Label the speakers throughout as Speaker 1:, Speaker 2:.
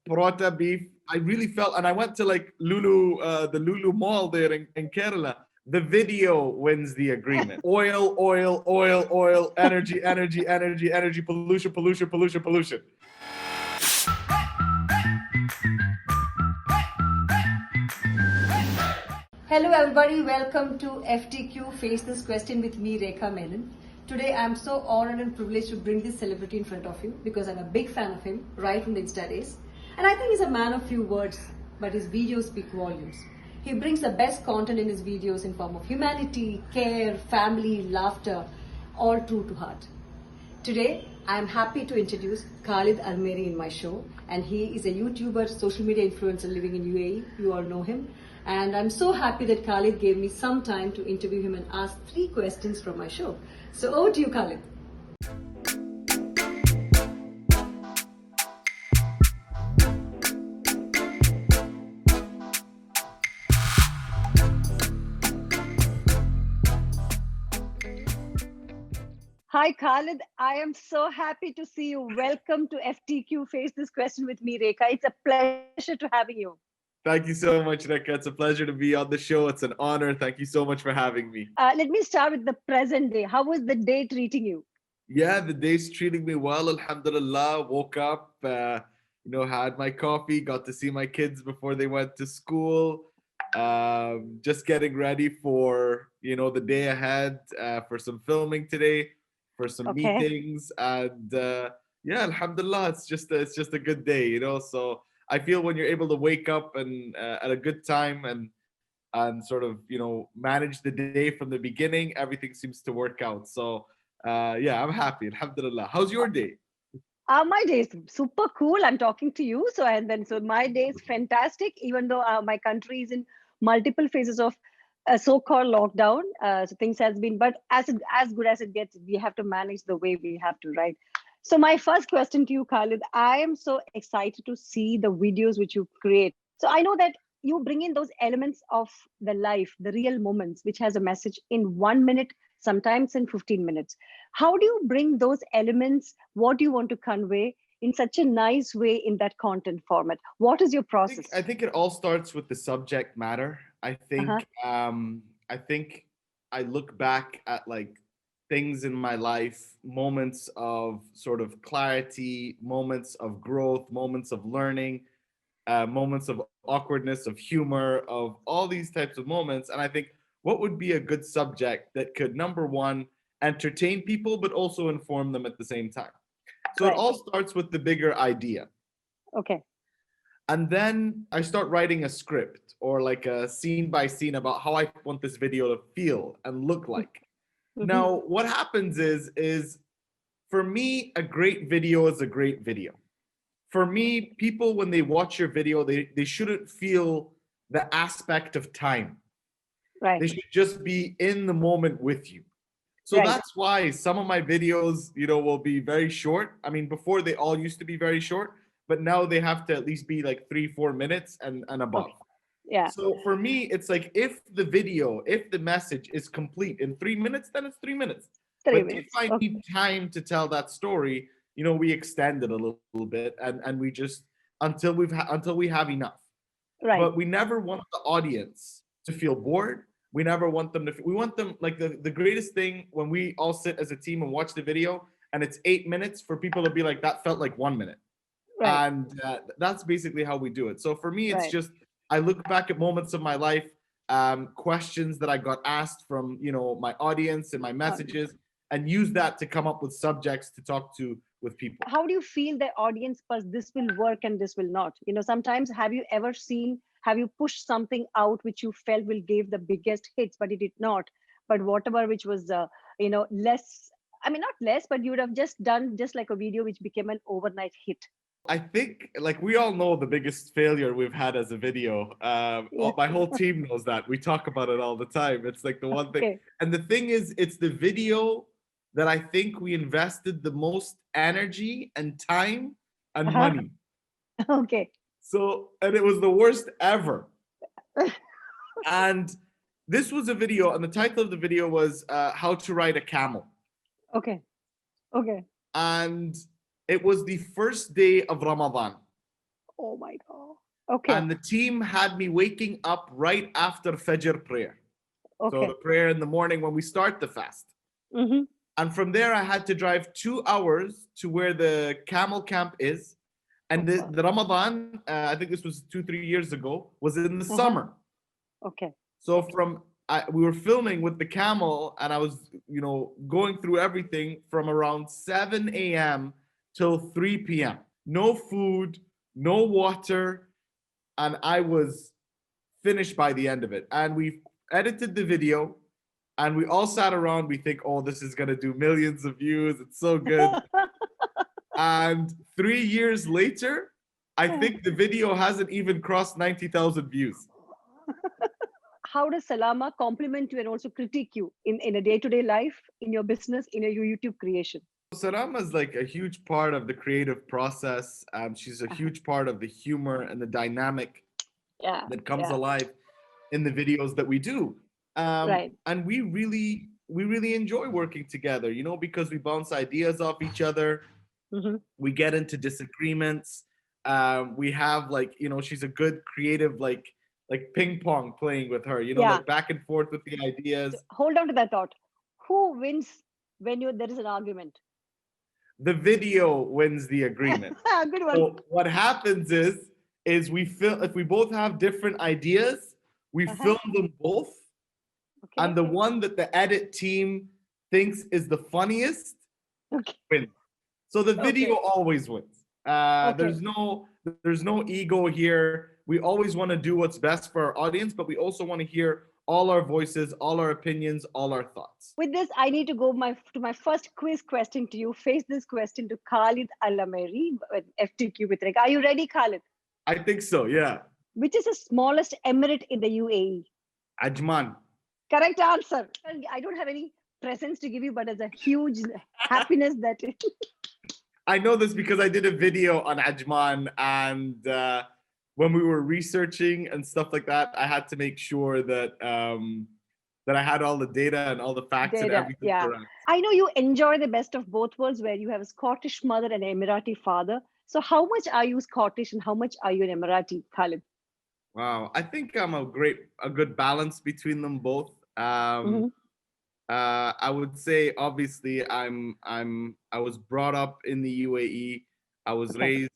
Speaker 1: Parota beef. I really felt, and I went to like Lulu, the Lulu Mall there in Kerala. The video wins the agreement. Oil, oil, oil, oil, energy, energy, energy, energy, pollution, pollution, pollution, pollution.
Speaker 2: Hello everybody, welcome to FTQ Face This Question with me, Rekha Menon. Today I'm so honored and privileged to bring this celebrity in front of you because I'm a big fan of him right from the Insta days. And I think he's a man of few words, but his videos speak volumes. He brings the best content in his videos in form of humanity, care, family, laughter, all true to heart. Today, I am happy to introduce Khalid Al Ameri in my show, and he is a YouTuber, social media influencer living in UAE. You all know him. And I'm so happy that Khalid gave me some time to interview him and ask 3 questions from my show. So over to you, Khalid. Hi, Khalid. I am so happy to see you. Welcome to FTQ Face This Question with me, Rekha. It's a pleasure to having you.
Speaker 1: Thank you so much, Rekha. It's a pleasure to be on the show. It's an honor. Thank you so much for having me.
Speaker 2: Let me start with the present day. How was the day treating you?
Speaker 1: Yeah, the day's treating me well. Alhamdulillah. Woke up, had my coffee, got to see my kids before they went to school. Just getting ready for, the day ahead, for some filming today, for some meetings. And yeah, Alhamdulillah, it's just a good day, So I feel when you're able to wake up and at a good time and sort of manage the day from the beginning, everything seems to work out. So yeah, I'm happy. Alhamdulillah. How's your day?
Speaker 2: My day is super cool. I'm talking to you. So my day is fantastic, even though my country is in multiple phases of a so-called lockdown. So things has been, but as good as it gets, we have to manage the way we have to, right? So my first question to you, Khalid, I am so excited to see the videos which you create. So I know that you bring in those elements of the life, the real moments, which has a message in 1 minute, sometimes in 15 minutes. How do you bring those elements? What do you want to convey in such a nice way in that content format? What is your process?
Speaker 1: I think it all starts with the subject matter. I think I look back at like things in my life, moments of sort of clarity, moments of growth, moments of learning, moments of awkwardness, of humor, of all these types of moments. And I think what would be a good subject that could, number one, entertain people, but also inform them at the same time. So it all starts with the bigger idea.
Speaker 2: Okay.
Speaker 1: And then I start writing a script or like a scene by scene about how I want this video to feel and look like. Now, what happens is for me, a great video is a great video. For me, people, when they watch your video, they shouldn't feel the aspect of time.
Speaker 2: Right.
Speaker 1: They should just be in the moment with you. So that's why some of my videos, will be very short. I mean, before they all used to be very short, but now they have to at least be like 3-4 minutes and above.
Speaker 2: Okay. Yeah.
Speaker 1: So for me, it's like if the message is complete in 3 minutes, then it's 3 minutes. But if I need time to tell that story, we extend it a little bit and we just until we have enough.
Speaker 2: Right.
Speaker 1: But we never want the audience to feel bored. We never want them to. We want them like the greatest thing when we all sit as a team and watch the video and it's 8 minutes for people to be like that felt like 1 minute.
Speaker 2: Right.
Speaker 1: And that's basically how we do it. So for me, it's just I look back at moments of my life, questions that I got asked from my audience and my messages, and use that to come up with subjects to talk to with people.
Speaker 2: How do you feel the audience this will work and this will not? Sometimes have you pushed something out which you felt will give the biggest hits, but it did not? But whatever which was less, I mean not less, but you would have just done just like a video which became an overnight hit.
Speaker 1: I think, like, we all know the biggest failure we've had as a video. My whole team knows that. We talk about it all the time. It's like the one thing.
Speaker 2: Okay.
Speaker 1: And the thing is, it's the video that I think we invested the most energy and time and money.
Speaker 2: Okay.
Speaker 1: So, and it was the worst ever. And this was a video, and the title of the video was How to Ride a Camel.
Speaker 2: Okay. Okay.
Speaker 1: And it was the first day of Ramadan.
Speaker 2: Oh my God. Okay.
Speaker 1: And the team had me waking up right after Fajr prayer. So
Speaker 2: Okay.
Speaker 1: the prayer in the morning when we start the fast.
Speaker 2: Mm-hmm.
Speaker 1: And from there, I had to drive 2 hours to where the camel camp is. And
Speaker 2: Oh,
Speaker 1: the Ramadan, I think this was 2, 3 years ago, was in the
Speaker 2: uh-huh.
Speaker 1: summer.
Speaker 2: Okay.
Speaker 1: So we were filming with the camel, and I was, going through everything from around 7 a.m. till 3 p.m. No food, no water, and I was finished by the end of it. And we edited the video, and we all sat around. We think, oh, this is gonna do millions of views. It's so good. And 3 years later, I think the video hasn't even crossed 90,000 views.
Speaker 2: How does Salama compliment you and also critique you in a day-to-day life, in your business, in your YouTube creation?
Speaker 1: Sarama is like a huge part of the creative process. She's a
Speaker 2: Uh-huh.
Speaker 1: huge part of the humor and the dynamic
Speaker 2: Yeah.
Speaker 1: that comes
Speaker 2: Yeah.
Speaker 1: alive in the videos that we do.
Speaker 2: Right.
Speaker 1: And we really enjoy working together, because we bounce ideas off each other.
Speaker 2: Mm-hmm.
Speaker 1: We get into disagreements. We have she's a good creative, like ping pong playing with her,
Speaker 2: Yeah.
Speaker 1: like back and forth with the
Speaker 2: So
Speaker 1: ideas.
Speaker 2: hold on to that thought. Who wins when there is an argument?
Speaker 1: The video wins the agreement.
Speaker 2: Good one.
Speaker 1: So what happens is we film if we both have different ideas, we
Speaker 2: Uh-huh.
Speaker 1: film them both,
Speaker 2: Okay.
Speaker 1: and the one that the edit team thinks is the funniest
Speaker 2: Okay.
Speaker 1: wins. So the video
Speaker 2: Okay.
Speaker 1: always wins.
Speaker 2: Okay.
Speaker 1: There's no ego here. We always want to do what's best for our audience, but we also want to hear all our voices, all our opinions, all our thoughts.
Speaker 2: With this, I need to go to my first quiz question to you. Face this question to Khalid Al Ameri with FTQ with Rekha. Are you ready, Khalid?
Speaker 1: I think so, yeah.
Speaker 2: Which is the smallest emirate in the UAE?
Speaker 1: Ajman.
Speaker 2: Correct answer. I don't have any presents to give you, but it's a huge happiness that
Speaker 1: I know this because I did a video on Ajman, and when we were researching and stuff like that, I had to make sure that I had all the data and all the facts and
Speaker 2: data.
Speaker 1: everything
Speaker 2: Yeah.
Speaker 1: correct.
Speaker 2: I know you enjoy the best of both worlds where you have a Scottish mother and an Emirati father. So how much are you Scottish and how much are you an Emirati, Khalid?
Speaker 1: Wow, I think I'm a good balance between them both.
Speaker 2: Mm-hmm.
Speaker 1: I would say obviously I was brought up in the UAE. I was
Speaker 2: Okay.
Speaker 1: raised,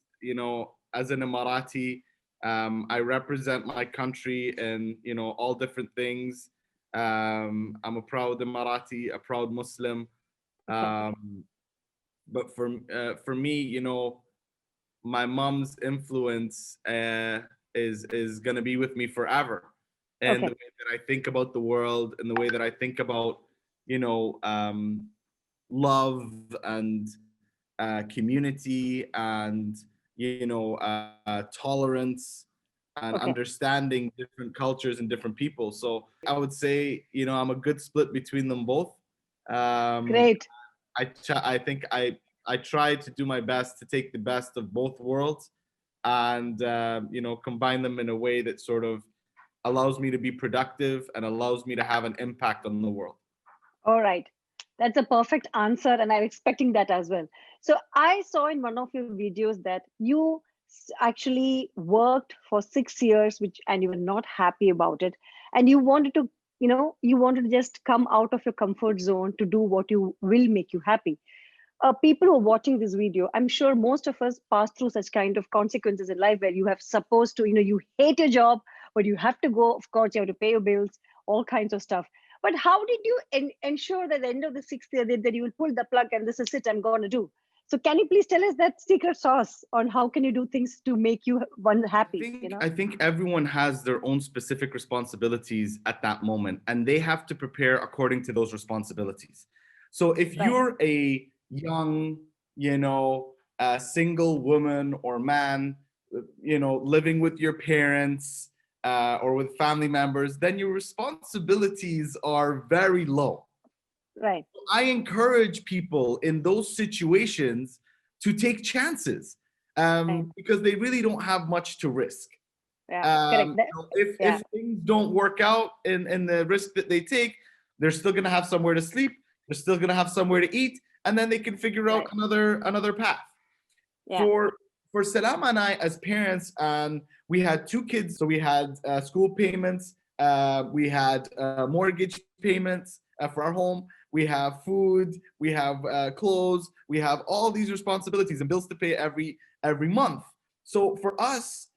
Speaker 1: as an Emirati. I represent my country in, all different things. I'm a proud Emirati, a proud Muslim.
Speaker 2: Okay.
Speaker 1: But for me, my mom's influence is gonna be with me forever, and
Speaker 2: Okay.
Speaker 1: the way that I think about the world, and the way that I think about love and community and tolerance and
Speaker 2: Okay.
Speaker 1: understanding different cultures and different people. So I would say I'm a good split between them both. Um,
Speaker 2: Great.
Speaker 1: I think I try to do my best to take the best of both worlds and combine them in a way that sort of allows me to be productive and allows me to have an impact on the world.
Speaker 2: All right. That's a perfect answer. And I'm expecting that as well. So I saw in one of your videos that you actually worked for 6 years, and you were not happy about it. And you wanted to, you wanted to just come out of your comfort zone to do what you will make you happy. People who are watching this video, I'm sure most of us pass through such kind of consequences in life where you have supposed to, you hate your job, but you have to go. Of course, you have to pay your bills, all kinds of stuff. But how did you ensure that at the end of the 6th year that you will pull the plug and this is it, I'm going to do? So can you please tell us that secret sauce on how can you do things to make you one happy?
Speaker 1: I think everyone has their own specific responsibilities at that moment, and they have to prepare according to those responsibilities. So if
Speaker 2: Right.
Speaker 1: you're a young, single woman or man, living with your parents or with family members, then your responsibilities are very low.
Speaker 2: Right.
Speaker 1: I encourage people in those situations to take chances
Speaker 2: Right.
Speaker 1: because they really don't have much to risk.
Speaker 2: Yeah. Correct.
Speaker 1: If things don't work out in the risk that they take, they're still going to have somewhere to sleep. They're still going to have somewhere to eat, and then they can figure out
Speaker 2: Right.
Speaker 1: another path.
Speaker 2: Yeah.
Speaker 1: for Salama and I, as parents, we had two kids. So we had school payments, we had mortgage payments for our home, we have food, we have clothes, we have all these responsibilities and bills to pay every month. So for us,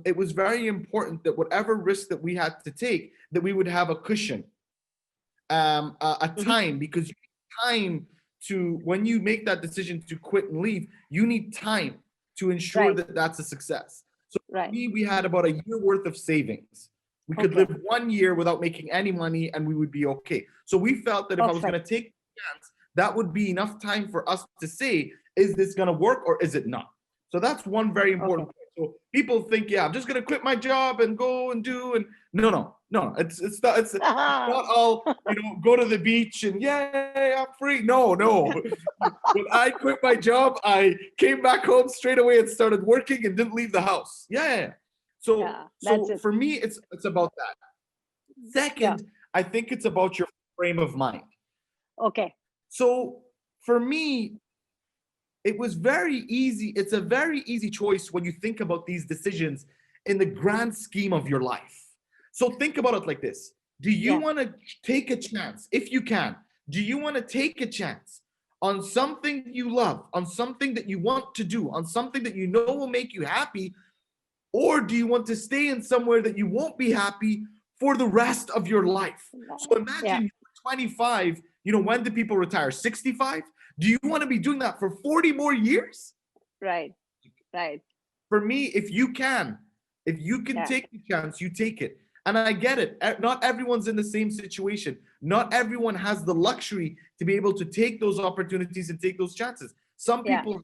Speaker 1: it was very important that whatever risk that we had to take, that we would have a cushion, a
Speaker 2: Mhm.
Speaker 1: time, because you need time to, when you make that decision to quit and leave, you need time to ensure
Speaker 2: Right.
Speaker 1: that that's a success. So for
Speaker 2: Right.
Speaker 1: me, we had about a year worth of savings. We could
Speaker 2: Okay.
Speaker 1: live 1 year without making any money and we would be okay. So we felt that if I was going to
Speaker 2: Perfect.
Speaker 1: take a chance, that would be enough time for us to say, is this going to work or is it not? So that's one very important
Speaker 2: Okay.
Speaker 1: point. So people think, yeah, I'm just going to quit my job and go and do, and no, it's not all, go to the beach and yay, I'm free. No. When I quit my job, I came back home straight away and started working and didn't leave the house. Yeah. So
Speaker 2: Yeah, that's it.
Speaker 1: for me, it's about that.
Speaker 2: Yeah.
Speaker 1: Second, I think it's about your frame of mind.
Speaker 2: Okay.
Speaker 1: So for me, it was very easy. It's a very easy choice when you think about these decisions in the grand scheme of your life. So think about it like this. Do you
Speaker 2: Yeah.
Speaker 1: want to take a chance? If you can, do you want to take a chance on something you love, on something that you want to do, on something that you know will make you happy? Or do you want to stay in somewhere that you won't be happy for the rest of your life? So
Speaker 2: Yeah.
Speaker 1: imagine you're 25, when do people retire? 65? Do you want to be doing that for 40 more years?
Speaker 2: Right. Right.
Speaker 1: For me, if you can
Speaker 2: Yeah.
Speaker 1: take the chance, you take it. And I get it. Not everyone's in the same situation. Not everyone has the luxury to be able to take those opportunities and take those chances. Some
Speaker 2: Yeah.
Speaker 1: people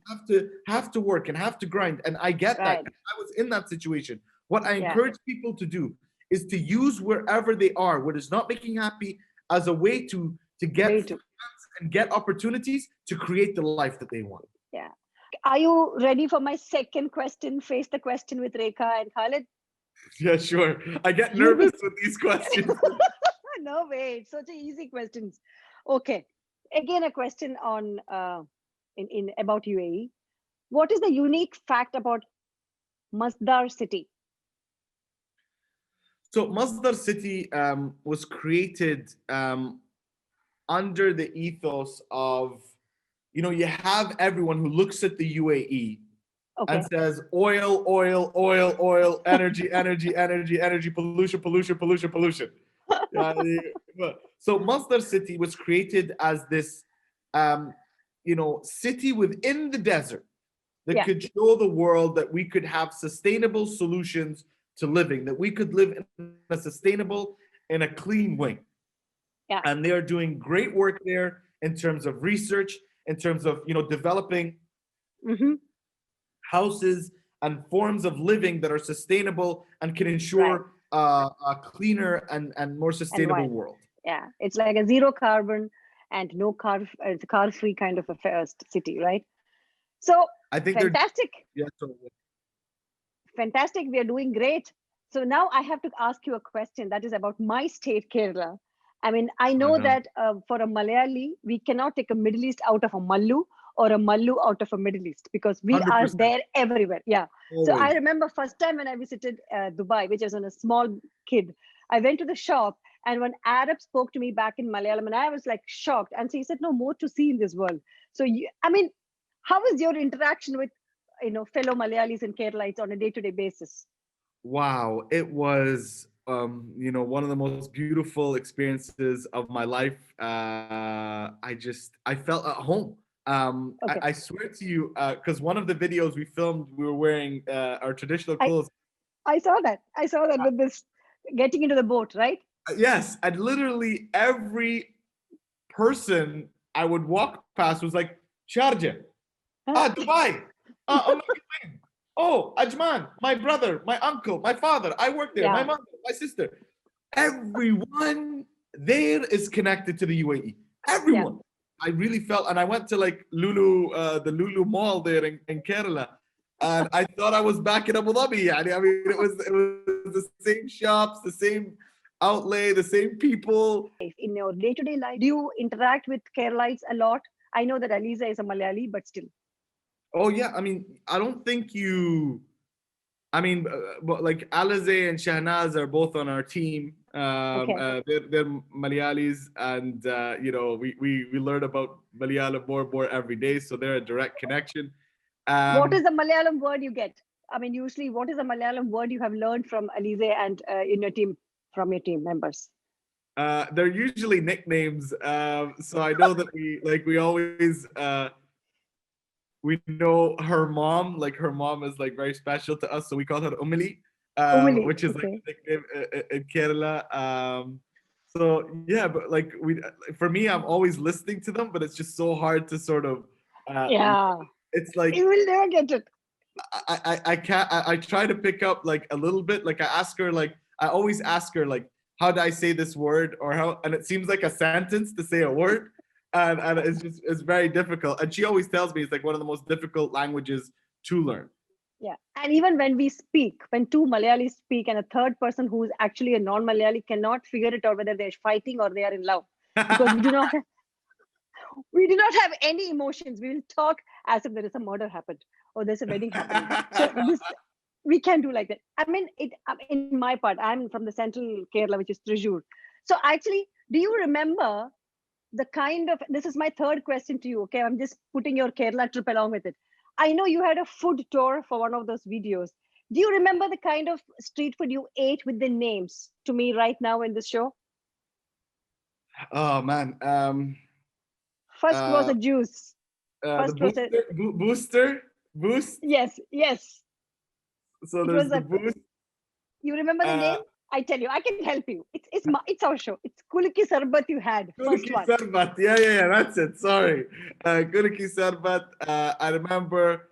Speaker 1: have to work and have to grind. And I get that.
Speaker 2: Right.
Speaker 1: I was in that situation. What I
Speaker 2: Yeah.
Speaker 1: encourage people to do is to use wherever they are, what is not making happy, as a way to get
Speaker 2: Way to.
Speaker 1: and get opportunities to create the life that they want.
Speaker 2: Yeah. Are you ready for my second question? Face the question with Rekha and Khalid.
Speaker 1: Yeah, sure. I get
Speaker 2: You'll be
Speaker 1: nervous with these questions.
Speaker 2: no way. It's such a easy questions. Okay. Again, a question on in about UAE. What is the unique fact about Masdar city?
Speaker 1: So Masdar city was created under the ethos of, you have everyone who looks at the UAE and
Speaker 2: Okay.
Speaker 1: says oil, oil, oil, oil, energy, energy, energy, energy, pollution, pollution, pollution, pollution. So Masdar city was created as this, city within the desert that
Speaker 2: Yeah.
Speaker 1: could show the world that we could have sustainable solutions to living, that we could live in a sustainable, in a clean way.
Speaker 2: Yeah.
Speaker 1: And they are doing great work there in terms of research, in terms of developing
Speaker 2: Mm-hmm.
Speaker 1: houses and forms of living that are sustainable and can
Speaker 2: Right.
Speaker 1: ensure a cleaner and more sustainable
Speaker 2: Environment.
Speaker 1: world.
Speaker 2: Yeah. It's like a zero carbon and no car, it's a car free kind of a first city, right? So
Speaker 1: I think they're
Speaker 2: fantastic.
Speaker 1: yeah. So
Speaker 2: Fantastic. We are doing great. So now I have to ask you a question that is about my state, Kerala. I mean, I know
Speaker 1: uh-huh.
Speaker 2: that for a Malayali, we cannot take a Middle East out of a Mallu or a Mallu out of a Middle East because we are
Speaker 1: 100%.
Speaker 2: there everywhere. Yeah. So I
Speaker 1: Always.
Speaker 2: remember first time when I visited Dubai, which was on a small kid, I went to the shop and one Arab spoke to me back in Malayalam and I was like shocked. And so he said, no more to see in this world. So, I mean, how is your interaction with fellow Malayalis and Keralites on a day-to-day basis?
Speaker 1: Wow, it was one of the most beautiful experiences of my life. I felt at home.
Speaker 2: Okay.
Speaker 1: I swear to you, because one of the videos we filmed, we were wearing our traditional
Speaker 2: I,
Speaker 1: clothes.
Speaker 2: I saw that. I saw that with this getting into the boat, right?
Speaker 1: Yes, and literally every person I would walk past was like, Sharjah, Dubai, oh, Ajman, my brother, my uncle, my father, I work there, my
Speaker 2: Yeah.
Speaker 1: mother, my sister. Everyone there is connected to the UAE. Everyone. I really felt, and I went to like the Lulu Mall there in Kerala, and I thought I was back in Abu Dhabi. I mean, it was the same shops, the same outlay, the same people.
Speaker 2: In your day-to-day life, do you interact with Keralites a lot? I know that Aliza is a Malayali, but still.
Speaker 1: Oh yeah, I mean, I don't think you. I mean, but like Alize and Shahnaz are both on our team.
Speaker 2: Okay.
Speaker 1: They're Malayalis, and we learn about Malayalam more and more every day, so they're a direct connection.
Speaker 2: What
Speaker 1: Um,
Speaker 2: is the Malayalam word you get? I mean, usually, what is the Malayalam word you have learned from Alize and in your team, from your team members?
Speaker 1: they're usually nicknames, so I know that we always we know her mom. Like her mom is like very special to us, so we call her Umili,
Speaker 2: Umili.
Speaker 1: which is like
Speaker 2: Okay.
Speaker 1: a nickname in Kerala. So yeah, but like for me, I'm always listening to them, but it's just so hard to sort of. Uh,
Speaker 2: Yeah.
Speaker 1: it's like
Speaker 2: You will never get it.
Speaker 1: I can't. I try to pick up like a little bit. Like I ask her, like I always ask her, like how do I say this word or how, and it seems like a sentence to say a word, and it's very difficult. And she always tells me it's like one of the most difficult languages to learn.
Speaker 2: Yeah. And even when we speak, when two Malayalis speak and a third person who is actually a non-Malayali cannot figure it out whether they're fighting or they are in love, because we do not have any emotions. We will talk as if there is a murder happened or there's a wedding happening. So this we can do like that. I mean, in my part, I'm from the central Kerala, which is Thrissur. So actually, do you remember the kind of, this is my third question to you. Okay, I'm just putting your Kerala trip along with it. I know you had a food tour for one of those videos. Do you remember the kind of street food you ate with the names to me right now in this show?
Speaker 1: Oh man.
Speaker 2: First was
Speaker 1: Uh,
Speaker 2: a juice.
Speaker 1: the
Speaker 2: First was a,
Speaker 1: boost.
Speaker 2: yes, yes.
Speaker 1: So
Speaker 2: It
Speaker 1: there's
Speaker 2: was
Speaker 1: the
Speaker 2: a,
Speaker 1: boost.
Speaker 2: you remember the
Speaker 1: Uh,
Speaker 2: name? I tell you, I can help you. It's our show. It's Kuliki Sarbat you had, first
Speaker 1: Guliki
Speaker 2: one.
Speaker 1: Sarbat. Yeah. That's it. Sorry. Guliki Sarbat. I remember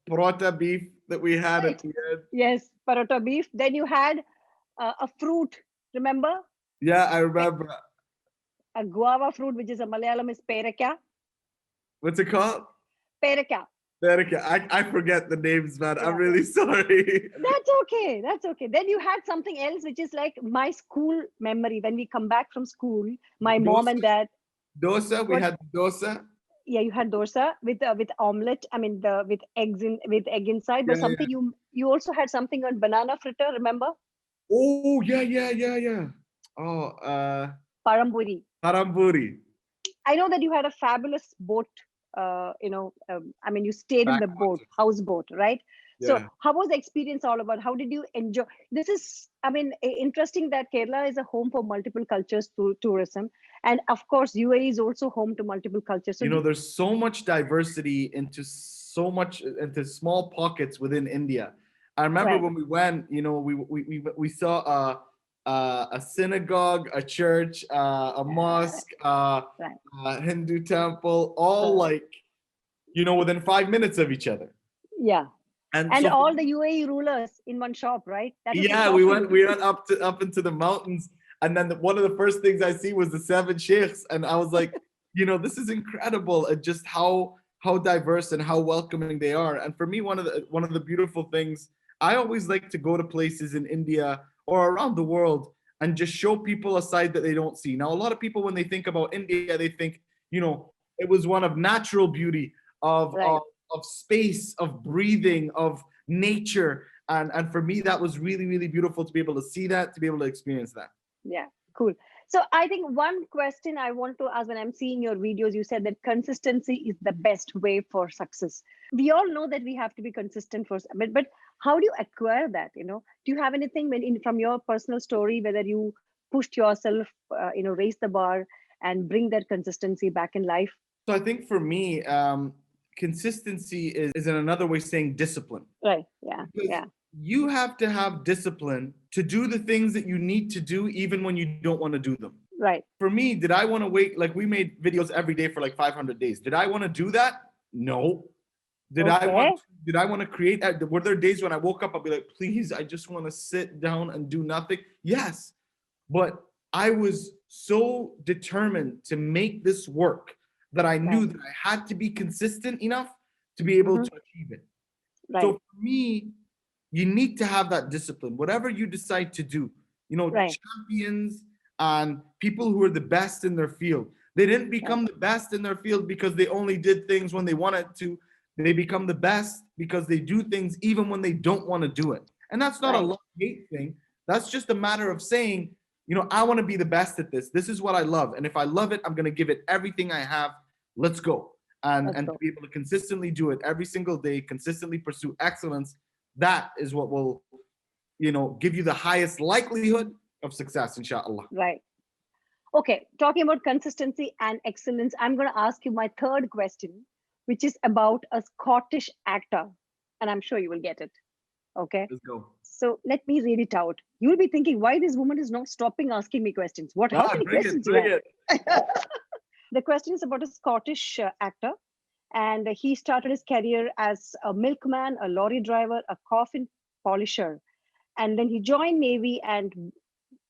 Speaker 1: parota beef that we had at
Speaker 2: Right.
Speaker 1: the end.
Speaker 2: Yes, parota beef. Then you had a fruit, remember?
Speaker 1: Yeah, I
Speaker 2: Pe-
Speaker 1: remember.
Speaker 2: A guava fruit, which is a Malayalam is pereka.
Speaker 1: What's it called?
Speaker 2: Pereka.
Speaker 1: America. I forget the names, man. I'm
Speaker 2: Yeah.
Speaker 1: really sorry.
Speaker 2: That's okay. That's okay. Then you had something else, which is like my school memory. When we come back from school, my mom
Speaker 1: Dosa.
Speaker 2: and dad,
Speaker 1: Dosa. We
Speaker 2: what?
Speaker 1: had dosa.
Speaker 2: Yeah, you had dosa with omelette. I mean, the with egg inside. But
Speaker 1: Yeah.
Speaker 2: something you also had something on banana fritter. Remember?
Speaker 1: Oh, yeah. Oh,
Speaker 2: Paramburi.
Speaker 1: Karamburi.
Speaker 2: I know that you had a fabulous boat. I mean, you stayed in the boat,
Speaker 1: Backwater.
Speaker 2: houseboat, right? So,
Speaker 1: Yeah.
Speaker 2: how was the experience all about? How did you enjoy? This is, I mean, interesting that Kerala is a home for multiple cultures through tourism, and of course, UAE is also home to multiple cultures. So,
Speaker 1: There's so much diversity into small pockets within India. I remember
Speaker 2: right,
Speaker 1: when we went, we saw a synagogue, a church, a mosque,
Speaker 2: right,
Speaker 1: a Hindu temple, all
Speaker 2: uh,
Speaker 1: like, within 5 minutes of each other.
Speaker 2: yeah,
Speaker 1: And
Speaker 2: and
Speaker 1: so,
Speaker 2: all the UAE rulers in one shop, right? That was the
Speaker 1: yeah, we
Speaker 2: shopping.
Speaker 1: went we went up into the mountains, and then one of the first things I see was the seven sheikhs, and I was like, this is incredible, and just how diverse and how welcoming they are. And for me, one of the beautiful things, I always like to go to places in India or around the world and just show people a side that they don't see. Now, a lot of people, when they think about India, they think, it was one of natural beauty, of
Speaker 2: Right.
Speaker 1: of, of space, of breathing, of nature. And for me, that was really, really beautiful to be able to see that, to be able to experience that.
Speaker 2: Yeah, cool. So I think one question I want to ask, when I'm seeing your videos, you said that consistency is the best way for success. We all know that we have to be consistent for, but how do you acquire that? Do you have anything from your personal story, whether you pushed yourself, raise the bar and bring that consistency back in life?
Speaker 1: So I think for me, consistency is in another way saying discipline.
Speaker 2: Right. Yeah.
Speaker 1: Because
Speaker 2: Yeah.
Speaker 1: you have to have discipline to do the things that you need to do, even when you don't want to do them.
Speaker 2: Right.
Speaker 1: For me, did I want to wait? Like we made videos every day for like 500 days. Did I want to do that? No. Did I
Speaker 2: Okay.
Speaker 1: want? Did I want to create? Were there days when I woke up, I'd be like, please, I just want to sit down and do nothing? Yes, but I was so determined to make this work that I knew
Speaker 2: Right.
Speaker 1: that I had to be consistent enough to be able
Speaker 2: Mm-hmm.
Speaker 1: to achieve it. So
Speaker 2: Right.
Speaker 1: for me, you need to have that discipline. Whatever you decide to do,
Speaker 2: Right.
Speaker 1: champions and people who are the best in their field, they didn't
Speaker 2: Right.
Speaker 1: become the best in their field because they only did things when they wanted to. They become the best because they do things even when they don't want to do it. And that's not a
Speaker 2: Right.
Speaker 1: love-hate thing. That's just a matter of saying, I want to be the best at this. This is what I love. And if I love it, I'm going to give it everything I have. Let's go.
Speaker 2: Let's
Speaker 1: And to
Speaker 2: go.
Speaker 1: be able to consistently do it every single day, consistently pursue excellence, that is what will, give you the highest likelihood of success, inshallah.
Speaker 2: Right. Okay. Talking about consistency and excellence, I'm going to ask you my third question, which is about a Scottish actor. And I'm sure you will get it. Okay.
Speaker 1: Let's go.
Speaker 2: So let me read it out. You will be thinking, why this woman is not stopping asking me questions? How many questions you have? The question is about a Scottish actor. And he started his career as a milkman, a lorry driver, a coffin polisher. And then he joined Navy. And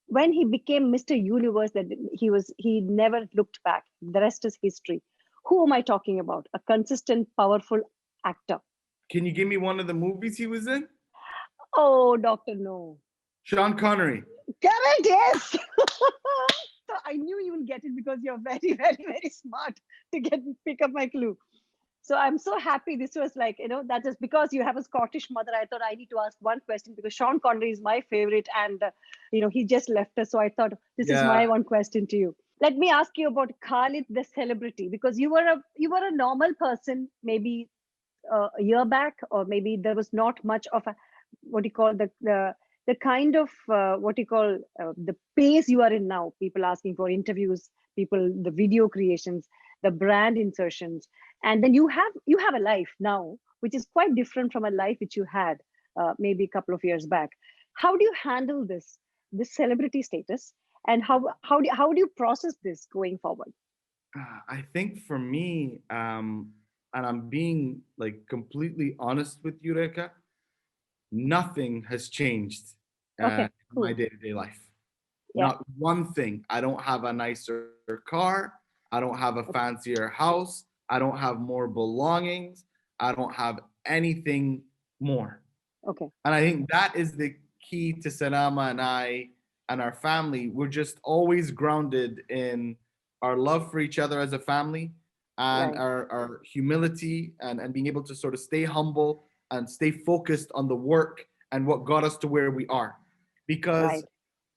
Speaker 2: when he became Mr. Universe, that he never looked back. The rest is history. Who am I talking about? A consistent, powerful actor.
Speaker 1: Can you give me one of the movies he was in?
Speaker 2: Oh, Doctor No.
Speaker 1: Sean Connery.
Speaker 2: Correct, yes. So I knew you will get it because you're very, very, very smart to pick up my clue. So I'm so happy. This was like, that is because you have a Scottish mother. I thought I need to ask one question because Sean Connery is my favorite, and he just left us. So I thought this is my one question to you. Let me ask you about Khalid the celebrity, because you were a normal person maybe a year back, or maybe there was not much of a the kind of the pace you are in now. People asking for interviews, the video creations, the brand insertions, and then you have a life now which is quite different from a life which you had maybe a couple of years back. How do you handle this celebrity status, and how do you process this going forward?
Speaker 1: I think for me, and I'm being like completely honest with you, Rekha, nothing has changed
Speaker 2: Okay,
Speaker 1: in my
Speaker 2: cool.
Speaker 1: day-to-day life.
Speaker 2: Yeah.
Speaker 1: Not one thing. I don't have a nicer car. I don't have a fancier house. I don't have more belongings. I don't have anything more.
Speaker 2: Okay.
Speaker 1: And I think that is the key to Salama and I and our family. We're just always grounded in our love for each other as a family, and
Speaker 2: Right.
Speaker 1: our humility, and being able to sort of stay humble and stay focused on the work and what got us to where we are. Because
Speaker 2: Right.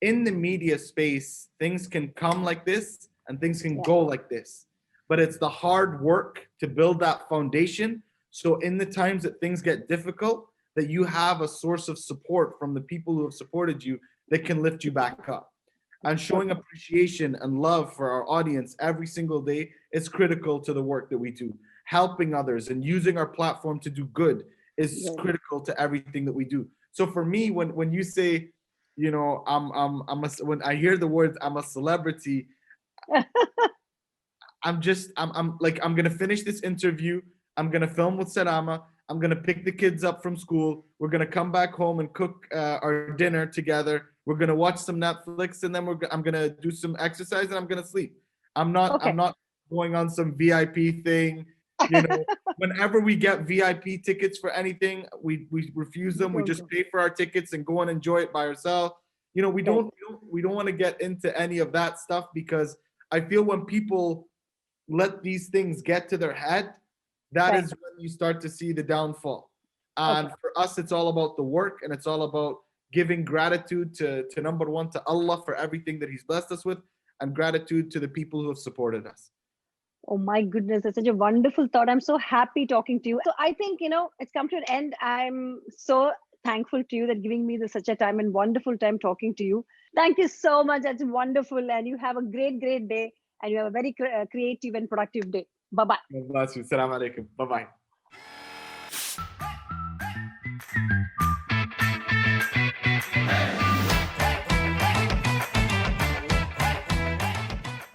Speaker 1: in the media space, things can come like this and things can
Speaker 2: Yeah.
Speaker 1: go like this. But it's the hard work to build that foundation. So in the times that things get difficult, that you have a source of support from the people who have supported you that can lift you back up. And showing appreciation and love for our audience every single day is critical to the work that we do. Helping others and using our platform to do good is critical to everything that we do. So for me, when you say, when I hear the words I'm a celebrity, I'm gonna finish this interview. I'm gonna film with Salama. I'm gonna pick the kids up from school. We're gonna come back home and cook our dinner together. We're gonna watch some Netflix, and then I'm gonna do some exercise, and I'm gonna sleep. I'm not going on some VIP thing. Whenever we get VIP tickets for anything, we refuse them. We just pay for our tickets and go and enjoy it by ourselves. We don't want to get into any of that stuff, because I feel when people let these things get to their head, that is when you start to see the downfall. And for us, it's all about the work, and it's all about giving gratitude to number one, to Allah for everything that He's blessed us with, and gratitude to the people who have supported us.
Speaker 2: Oh my goodness, that's such a wonderful thought. I'm so happy talking to you. So I think, it's come to an end. I'm so thankful to you that giving me such a time and wonderful time talking to you. Thank you so much. That's wonderful. And you have a great, great day. And you have a very creative and productive day. Bye-bye.
Speaker 1: God bless you. Assalamu alaikum. Bye-bye.